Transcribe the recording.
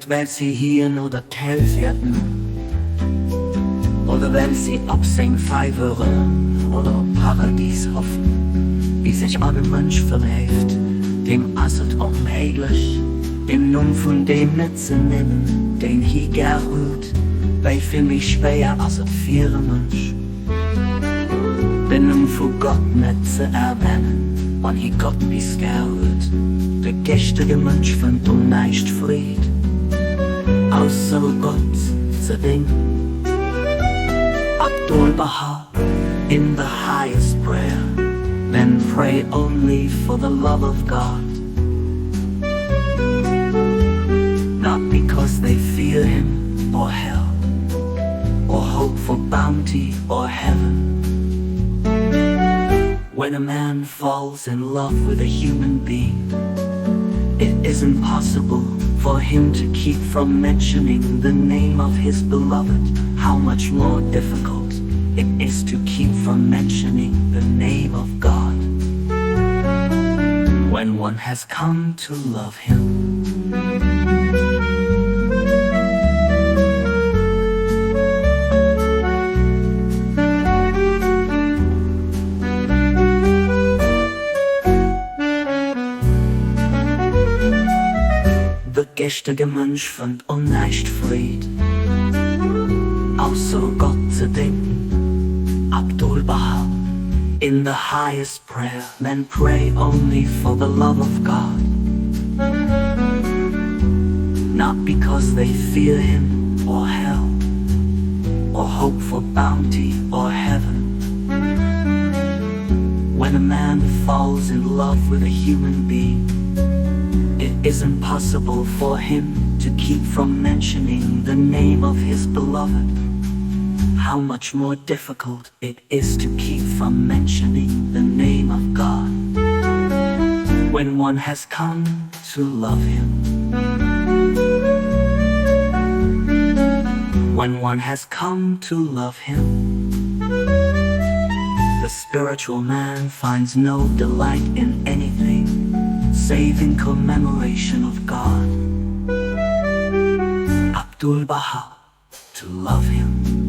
weil sie Hien oder fäerten, oder wenn sie ab Seng Faveuren oder Paradies hoffen, wie sich alle Mënsch verléift, dem ausser onméiglech, dem Numm von deem nennen, den Hien huet, weil für mich schwéier als Mënsch. Den Numm von Gott net zu erwänen, wann Hien Gott bis huet, der geeschtege Mënsch fënnt näischt Fried, ausser Gott zu denken. Abdu'l Bahá, in the highest prayer, men pray only for the love of God, not because they fear Him or hell, or hope for bounty or heaven. When a man falls in love with a human being, it isn't possible for him to keep from mentioning the name of his beloved. How much more difficult it is to keep from mentioning the name of God when one has come to love Him. Der geeschtege Mënsch fënnt näischt Fried, ausser Gott zu denken. Abdu'l Bahá, in the highest prayer, men pray only for the love of God, not because they fear Him or hell, or hope for bounty or heaven. When a man falls in love with a human being, it isn't possible for him to keep from mentioning the name of his beloved. How much more difficult it is to keep from mentioning the name of God when one has come to love Him. When one has come to love Him, the spiritual man finds no delight in anything save in commemoration of God. Abdu'l Bahá, to love Him.